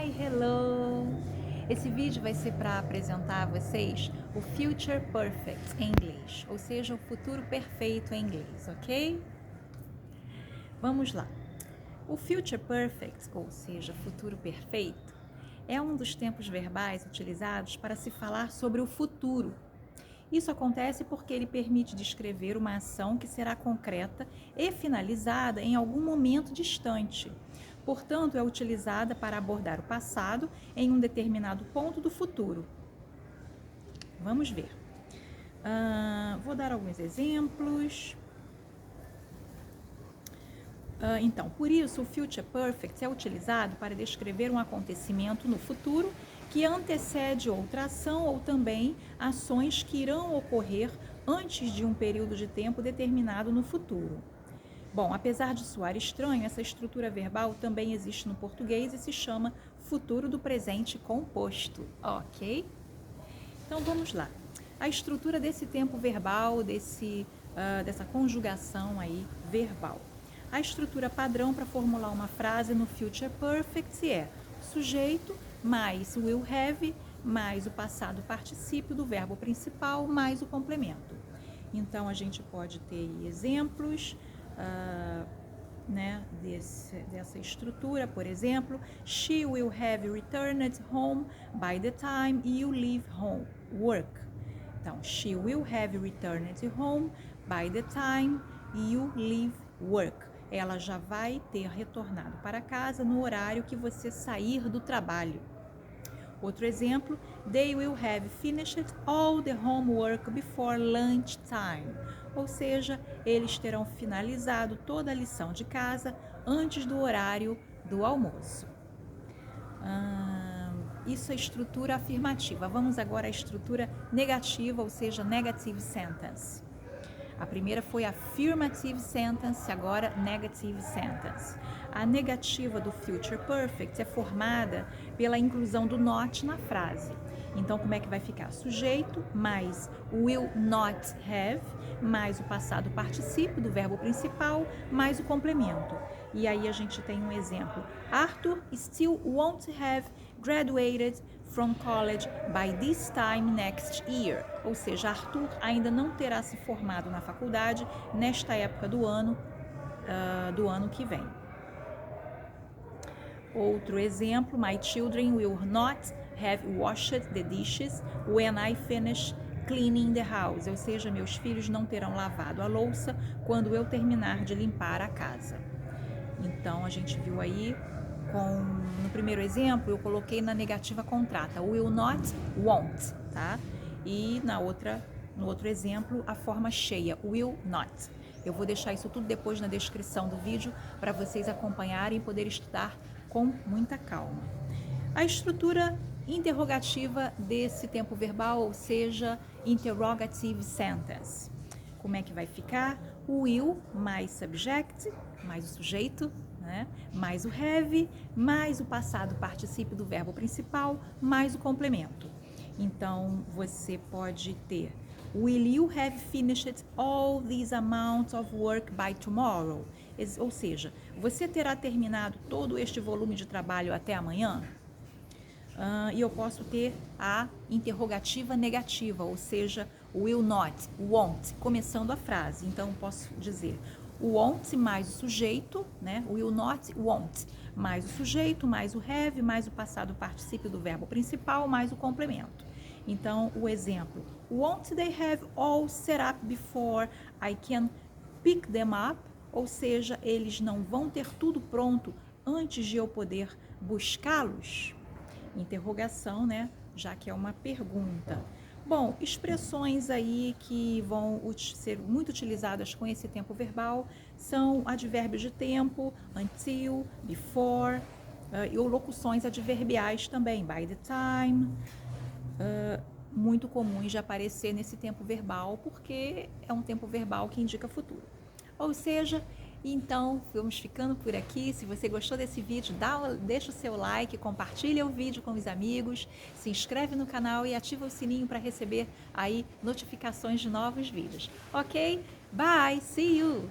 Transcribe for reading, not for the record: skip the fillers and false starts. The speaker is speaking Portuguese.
Hi, hello! Esse vídeo vai ser para apresentar a vocês o Future Perfect em inglês, ou seja, o futuro perfeito em inglês, ok? Vamos lá. O Future Perfect, ou seja, futuro perfeito, é um dos tempos verbais utilizados para se falar sobre o futuro. Isso acontece porque ele permite descrever uma ação que será concreta e finalizada em algum momento distante. Portanto, é utilizada para abordar o passado em um determinado ponto do futuro. Vamos ver. Vou dar alguns exemplos. Então, por isso, o Future Perfect é utilizado para descrever um acontecimento no futuro que antecede outra ação ou também ações que irão ocorrer antes de um período de tempo determinado no futuro. Bom, apesar de soar estranho, essa estrutura verbal também existe no português e se chama futuro do presente composto, ok? Então vamos lá. A estrutura desse tempo verbal, dessa conjugação aí verbal. A estrutura padrão para formular uma frase no Future Perfect é sujeito mais will have mais o passado particípio do verbo principal mais o complemento. Então a gente pode ter exemplos dessa estrutura, por exemplo, she will have returned home by the time you leave home work. Então, she will have returned home by the time you leave work. Ela já vai ter retornado para casa no horário que você sair do trabalho. Outro exemplo, they will have finished all the homework before lunchtime. Ou seja, eles terão finalizado toda a lição de casa antes do horário do almoço. Isso é estrutura afirmativa. Vamos agora à estrutura negativa, ou seja, negative sentence. A primeira foi affirmative sentence, agora negative sentence. A negativa do future perfect é formada pela inclusão do not na frase. Então, como é que vai ficar? Sujeito mais will not have, mais o passado particípio do verbo principal, mais o complemento. E aí a gente tem um exemplo. Arthur still won't have graduated from college by this time next year. Ou seja, Arthur ainda não terá se formado na faculdade nesta época do ano que vem. Outro exemplo, my children will not have washed the dishes when I finish cleaning the house. Ou seja, meus filhos não terão lavado a louça quando eu terminar de limpar a casa. Então, a gente viu aí, no primeiro exemplo, eu coloquei na negativa contrata, will not, won't, tá? E no outro exemplo, a forma cheia, will not. Eu vou deixar isso tudo depois na descrição do vídeo para vocês acompanharem e poder estudar com muita calma. A estrutura interrogativa desse tempo verbal, ou seja, interrogative sentence. Como é que vai ficar? O will mais subject, mais o sujeito, né? Mais o have, mais o passado particípio do verbo principal, mais o complemento. Então, você pode ter will you have finished all these amounts of work by tomorrow? Ou seja, você terá terminado todo este volume de trabalho até amanhã? E eu posso ter a interrogativa negativa, ou seja, will not, won't, começando a frase. Então, posso dizer won't mais o sujeito, né? Will not, won't, mais o sujeito, mais o have, mais o passado particípio do verbo principal, mais o complemento. Então, o exemplo, won't they have all set up before I can pick them up? Ou seja, eles não vão ter tudo pronto antes de eu poder buscá-los? Interrogação, né? Já que é uma pergunta. Bom, expressões aí que vão ser muito utilizadas com esse tempo verbal são advérbios de tempo, until, before, e locuções adverbiais também, by the time, muito comuns de aparecer nesse tempo verbal, porque é um tempo verbal que indica futuro. Ou seja, então, vamos ficando por aqui. Se você gostou desse vídeo, deixa o seu like, compartilha o vídeo com os amigos, se inscreve no canal e ativa o sininho para receber aí notificações de novos vídeos. Ok? Bye! See you!